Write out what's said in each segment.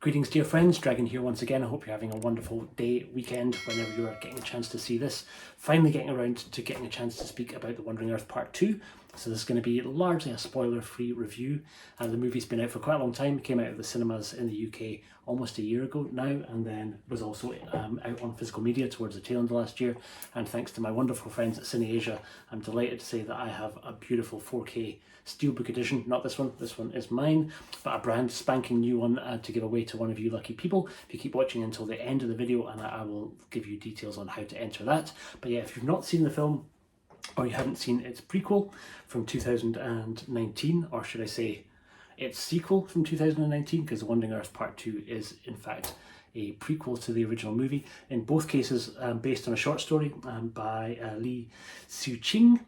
Greetings dear friends, Dragon here once again. I hope you're having a wonderful day, weekend, whenever you're getting a chance to see this. Finally getting around to getting a chance to speak about The Wandering Earth Part 2. So this is going to be largely a spoiler-free review. The movie's been out for quite a long time. It came out of the cinemas in the UK almost a year ago now, and then was also out on physical media towards the tail end of last year. And thanks to my wonderful friends at CineAsia, I'm delighted to say that I have a beautiful 4K Steelbook edition. Not this one is mine, but a brand spanking new one to give away to one of you lucky people. If you keep watching until the end of the video, and I will give you details on how to enter that. But yeah, if you've not seen the film, or you haven't seen its prequel from 2019, or should I say its sequel from 2019, because The Wandering Earth Part 2 is in fact a prequel to the original movie. In both cases based on a short story by Li Jing,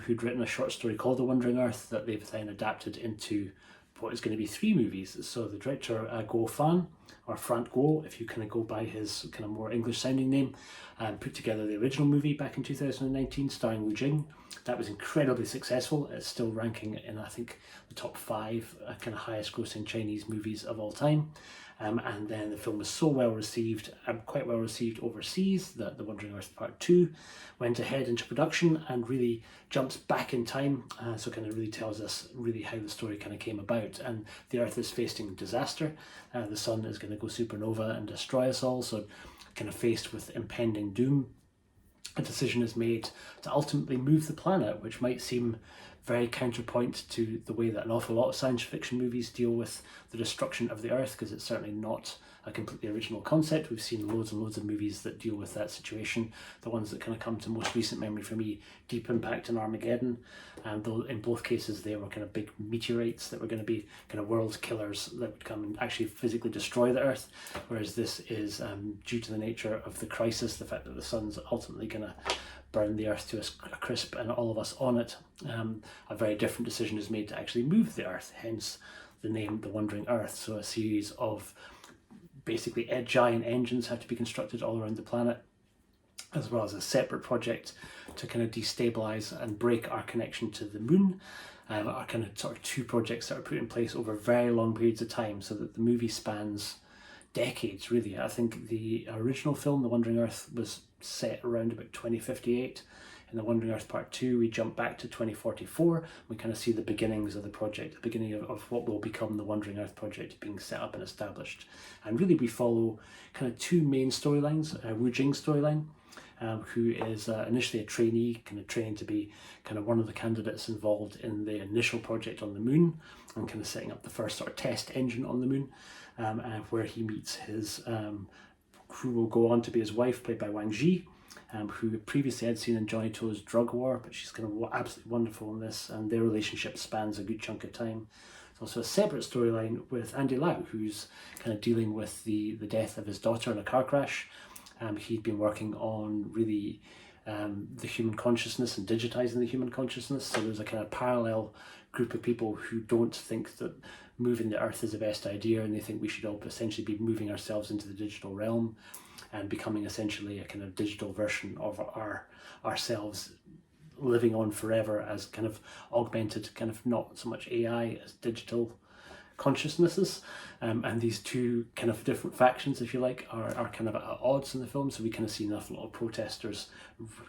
who'd written a short story called The Wandering Earth that they've then adapted into what is going to be 3 movies. So the director Go Fan, or Frant if you kind of go by his kind of more English sounding name, put together the original movie back in 2019 starring Jing. That was incredibly successful. It's still ranking in, I think, the top 5 kind of highest grossing Chinese movies of all time. And then the film was so well received, quite well received overseas, that The Wandering Earth Part 2 went ahead into production and really jumps back in time. So kind of really tells us really how the story kind of came about. And the Earth is facing disaster. The sun is going to go supernova and destroy us all. So kind of faced with impending doom, a decision is made to ultimately move the planet, which might seem very counterpoint to the way that an awful lot of science fiction movies deal with the destruction of the Earth, because it's certainly not a completely original concept. We've seen loads and loads of movies that deal with that situation. The ones that kind of come to most recent memory for me, Deep Impact and Armageddon, and though in both cases they were kind of big meteorites that were going to be kind of world killers that would come and actually physically destroy the Earth, whereas this is due to the nature of the crisis, the fact that the sun's ultimately going to burn the Earth to a crisp and all of us on it. A very different decision is made to actually move the Earth, hence the name The Wandering Earth. So a series of basically giant engines have to be constructed all around the planet, as well as a separate project to kind of destabilize and break our connection to the moon. Are kind of sort of 2 projects that are put in place over very long periods of time, so that the movie spans decades really. I think the original film, The Wandering Earth, was set around about 2058. In The Wandering Earth Part 2, we jump back to 2044. We kind of see the beginnings of the project, the beginning of what will become the Wandering Earth project being set up and established. And really we follow kind of 2 main storylines. Wu Jing's storyline, who is initially a trainee, kind of training to be kind of one of the candidates involved in the initial project on the moon, and kind of setting up the first sort of test engine on the moon, where he meets his who will go on to be his wife, played by Wang, who previously I'd seen in Johnny To's Drug War, but she's kind of absolutely wonderful in this, and their relationship spans a good chunk of time. There's also a separate storyline with Andy Lau, who's kind of dealing with the death of his daughter in a car crash. He'd been working on really the human consciousness and digitizing the human consciousness. So there's a kind of parallel group of people who don't think that moving the Earth is the best idea, and they think we should all essentially be moving ourselves into the digital realm and becoming essentially a kind of digital version of ourselves, living on forever as kind of augmented, kind of not so much AI as digital consciousnesses. And these 2 kind of different factions, if you like, are kind of at odds in the film. So we kind of see a lot of protesters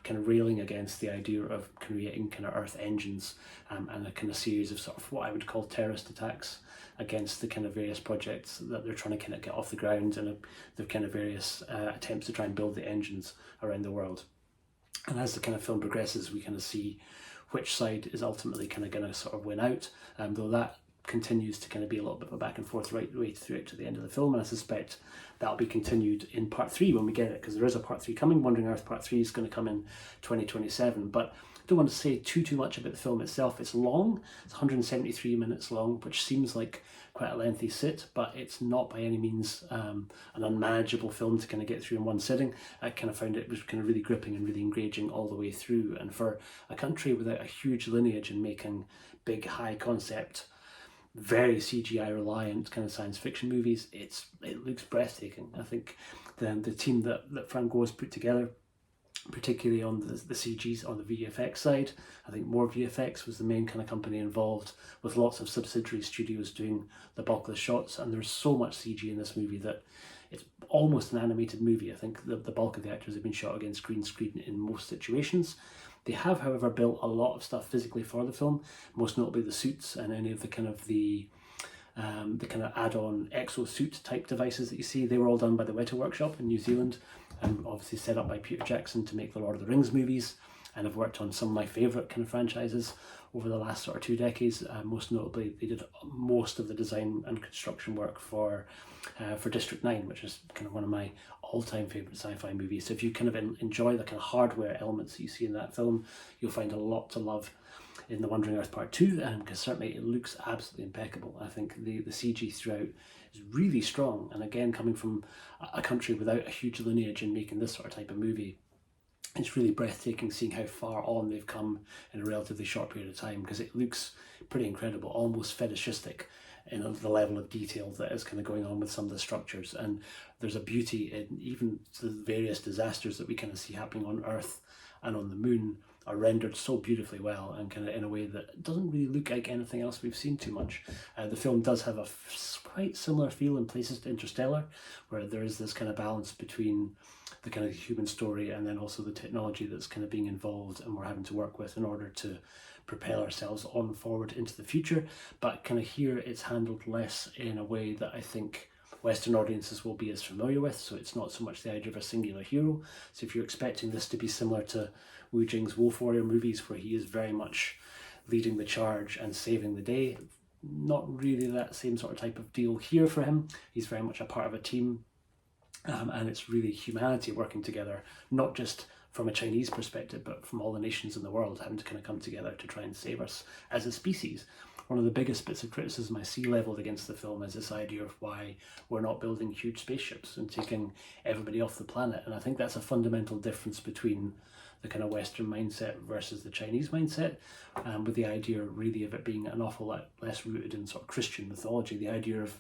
kind of railing against the idea of creating kind of Earth engines, and a kind of series of sort of what I would call terrorist attacks against the kind of various projects that they're trying to kind of get off the ground, and the kind of various attempts to try and build the engines around the world. And as the kind of film progresses, we kind of see which side is ultimately kind of going to sort of win out, though that continues to kind of be a little bit of a back and forth right way through to the end of the film, and I suspect that'll be continued in Part 3 when we get it, because there is a Part 3 coming. Wandering Earth Part 3 is going to come in 2027, but I don't want to say too much about the film itself. It's long, it's 173 minutes long, which seems like quite a lengthy sit, but it's not by any means an unmanageable film to kind of get through in one sitting. I kind of found it was kind of really gripping and really engaging all the way through, and for a country without a huge lineage in making big high concept, very CGI reliant kind of science fiction movies, it looks breathtaking. I think the team that Franco has put together particularly on the CGs, on the VFX side. I think More VFX was the main kind of company involved, with lots of subsidiary studios doing the bulk of the shots, and there's so much CG in this movie that it's almost an animated movie. I think the bulk of the actors have been shot against green screen in most situations. They have, however, built a lot of stuff physically for the film, most notably the suits and any of the kind of add-on exosuit type devices that you see. They were all done by the Weta Workshop in New Zealand, and obviously set up by Peter Jackson to make the Lord of the Rings movies, and have worked on some of my favourite kind of franchises over the last sort of 2 decades. Most notably, they did most of the design and construction work for District 9, which is kind of one of my all-time favourite sci-fi movies. So if you kind of enjoy the kind of hardware elements that you see in that film, you'll find a lot to love in The Wandering Earth Part 2, because certainly it looks absolutely impeccable. I think the CG throughout is really strong, and again, coming from a country without a huge lineage in making this sort of type of movie, it's really breathtaking seeing how far on they've come in a relatively short period of time, because it looks pretty incredible, almost fetishistic in the level of detail that is kind of going on with some of the structures. And there's a beauty in even the various disasters that we kind of see happening on Earth and on the moon are rendered so beautifully well, and kind of in a way that doesn't really look like anything else we've seen too much. The film does have a quite similar feel in places to Interstellar, where there is this kind of balance between the kind of human story and then also the technology that's kind of being involved and we're having to work with in order to propel ourselves on forward into the future. But kind of here it's handled less in a way that I think Western audiences will be as familiar with, so it's not so much the idea of a singular hero. So if you're expecting this to be similar to Wu Jing's Wolf Warrior movies, where he is very much leading the charge and saving the day, not really that same sort of type of deal here for him. He's very much a part of a team, and it's really humanity working together, not just from a Chinese perspective, but from all the nations in the world having to kind of come together to try and save us as a species. One of the biggest bits of criticism I see levelled against the film is this idea of why we're not building huge spaceships and taking everybody off the planet. And I think that's a fundamental difference between the kind of Western mindset versus the Chinese mindset, with the idea really of it being an awful lot less rooted in sort of Christian mythology. The idea of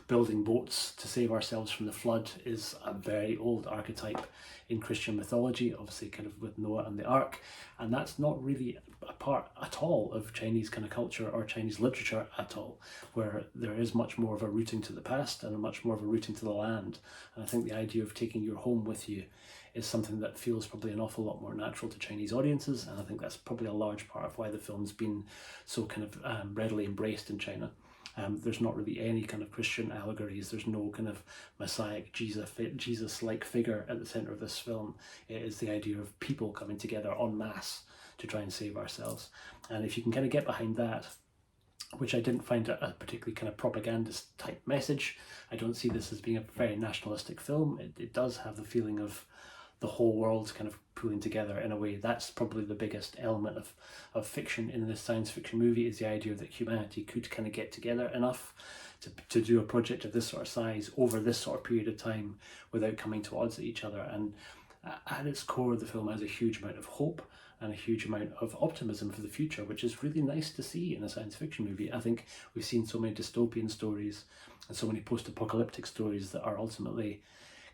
building boats to save ourselves from the flood is a very old archetype in Christian mythology, obviously kind of with Noah and the Ark, and that's not really a part at all of Chinese kind of culture or Chinese literature at all, where there is much more of a rooting to the past and a much more of a rooting to the land. And I think the idea of taking your home with you is something that feels probably an awful lot more natural to Chinese audiences, and I think that's probably a large part of why the film's been so kind of readily embraced in China. There's not really any kind of Christian allegories. There's no kind of messiah Jesus-like figure at the centre of this film. It is the idea of people coming together en masse to try and save ourselves. And if you can kind of get behind that, which I didn't find a particularly kind of propagandist type message, I don't see this as being a very nationalistic film. It does have the feeling of the whole world kind of pulling together in a way. That's probably the biggest element of fiction in this science fiction movie, is the idea that humanity could kind of get together enough to do a project of this sort of size over this sort of period of time without coming to odds with each other. And at its core, the film has a huge amount of hope and a huge amount of optimism for the future, which is really nice to see in a science fiction movie. I think we've seen so many dystopian stories and so many post-apocalyptic stories that are ultimately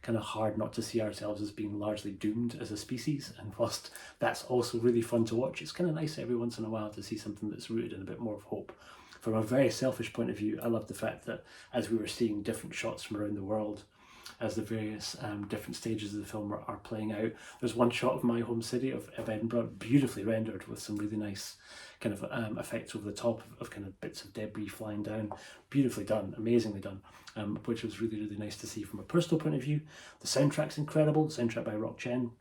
kind of hard not to see ourselves as being largely doomed as a species. And whilst that's also really fun to watch, it's kind of nice every once in a while to see something that's rooted in a bit more of hope. From a very selfish point of view, I love the fact that as we were seeing different shots from around the world, as the various different stages of the film are playing out, there's one shot of my home city of Edinburgh, beautifully rendered with some really nice kind of effects over the top of kind of bits of debris flying down. Beautifully done, amazingly done, which was really, really nice to see from a personal point of view. The soundtrack's incredible. The soundtrack by Rock Chen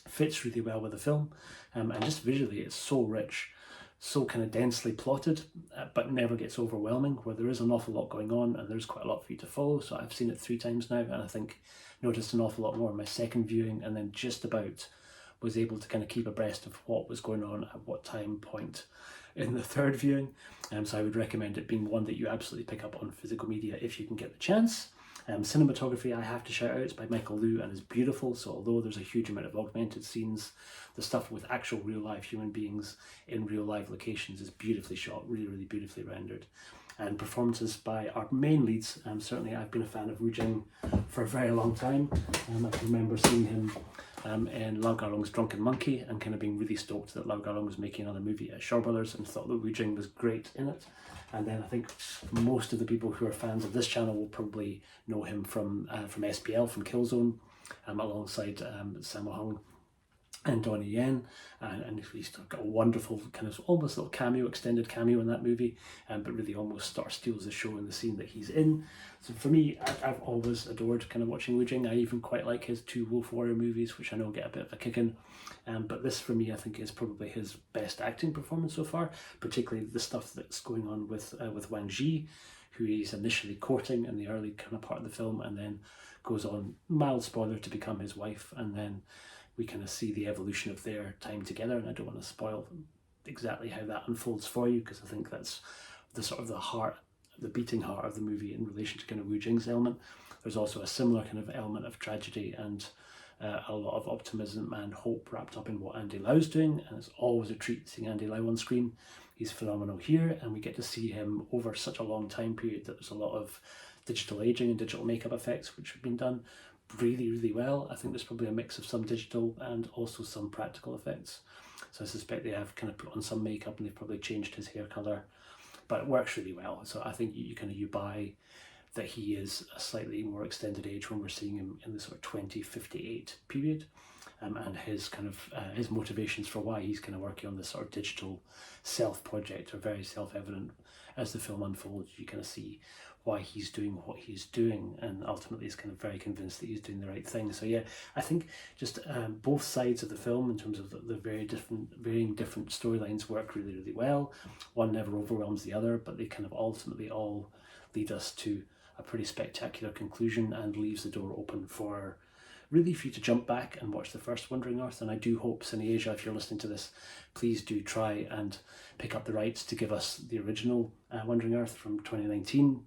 fits really well with the film, and just visually it's so rich, so kind of densely plotted, but never gets overwhelming, where there is an awful lot going on and there's quite a lot for you to follow. So I've seen it 3 times now, and I think noticed an awful lot more in my second viewing, and then just about was able to kind of keep abreast of what was going on at what time point in the third viewing. So I would recommend it being one that you absolutely pick up on physical media if you can get the chance. Cinematography, I have to shout out, it's by Michael Liu and is beautiful. So although there's a huge amount of augmented scenes, the stuff with actual real life human beings in real life locations is beautifully shot, really, really beautifully rendered. And performances by our main leads, certainly I've been a fan of Wu Jing for a very long time. I can remember seeing him in Lau Garlong's Drunken Monkey and kind of being really stoked that Lau Garlong was making another movie at Shaw Brothers and thought that Wu Jing was great in it. And then I think most of the people who are fans of this channel will probably know him from SPL, from Killzone, alongside Sammo Hung and Donnie Yen, and he's got a wonderful kind of almost little cameo, extended cameo in that movie, but really almost sort of steals the show in the scene that he's in. So for me, I've always adored kind of watching Wu Jing. I even quite like his 2 Wolf Warrior movies, which I know get a bit of a kick in, but this for me I think is probably his best acting performance so far, particularly the stuff that's going on with Wang, who he's initially courting in the early kind of part of the film, and then goes on, mild spoiler, to become his wife, and then we kind of see the evolution of their time together. And I don't want to spoil exactly how that unfolds for you, because I think that's the sort of the beating heart of the movie in relation to kind of Wu Jing's element. There's also a similar kind of element of tragedy and a lot of optimism and hope wrapped up in what Andy Lau's doing, and it's always a treat seeing Andy Lau on screen. He's phenomenal here, and we get to see him over such a long time period that there's a lot of digital aging and digital makeup effects which have been done really, really well. I think there's probably a mix of some digital and also some practical effects. So I suspect they have kind of put on some makeup and they've probably changed his hair colour, but it works really well. So I think you buy that he is a slightly more extended age when we're seeing him in the sort of 2058 period. And his kind of his motivations for why he's kind of working on this sort of digital self project are very self-evident. As the film unfolds, you kind of see why he's doing what he's doing, and ultimately is kind of very convinced that he's doing the right thing. So yeah, I think just both sides of the film in terms of the varying different storylines work really, really well. One never overwhelms the other, but they kind of ultimately all lead us to a pretty spectacular conclusion and leaves the door open for really for you to jump back and watch the first Wandering Earth. And I do hope, Cine Asia, if you're listening to this, please do try and pick up the rights to give us the original Wandering Earth from 2019,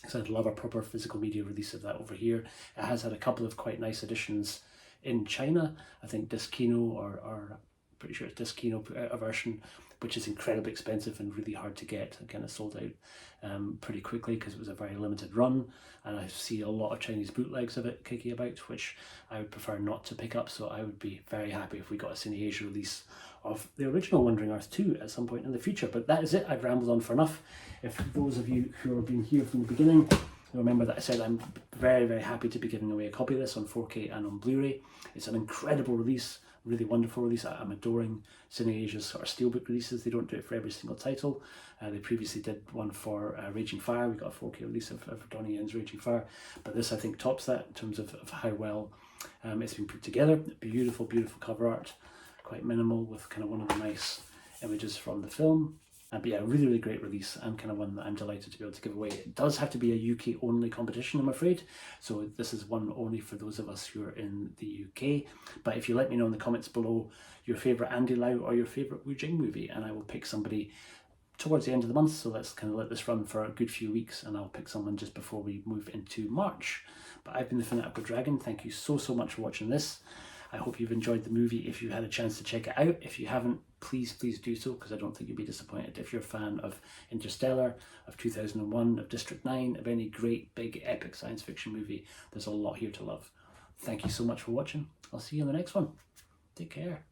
because I'd love a proper physical media release of that over here. It has had a couple of quite nice editions in China. I think Discino, or pretty sure it's Discino, put out a version which is incredibly expensive and really hard to get. It kind of sold out pretty quickly because it was a very limited run, and I see a lot of Chinese bootlegs of it kicking about, which I would prefer not to pick up. So I would be very happy if we got a Cine Asia release of the original Wandering Earth 2 at some point in the future. But that is it. I've rambled on for enough. If those of you who have been here from the beginning, remember that I said I'm very, very happy to be giving away a copy of this on 4K and on Blu-ray. It's an incredible release, really wonderful release. I'm adoring Cine Asia's sort of Steelbook releases. They don't do it for every single title. They previously did one for Raging Fire. We got a 4K release of Donnie Yen's Raging Fire, but this I think tops that in terms of how well it's been put together. Beautiful, beautiful cover art, quite minimal, with kind of one of the nice images from the film. But yeah, really, really great release, and kind of one that I'm delighted to be able to give away. It does have to be a UK only competition, I'm afraid. So this is one only for those of us who are in the UK. But if you let me know in the comments below your favourite Andy Lau or your favourite Wu Jing movie, and I will pick somebody towards the end of the month. So let's kind of let this run for a good few weeks, and I'll pick someone just before we move into March. But I've been the Fanatical Dragon. Thank you so, so much for watching this. I hope you've enjoyed the movie if you had a chance to check it out. If you haven't, please do so, because I don't think you'll be disappointed. If you're a fan of Interstellar, of 2001, of District 9, of any great big epic science fiction movie, there's a lot here to love. Thank you so much for watching. I'll see you in the next one. Take care.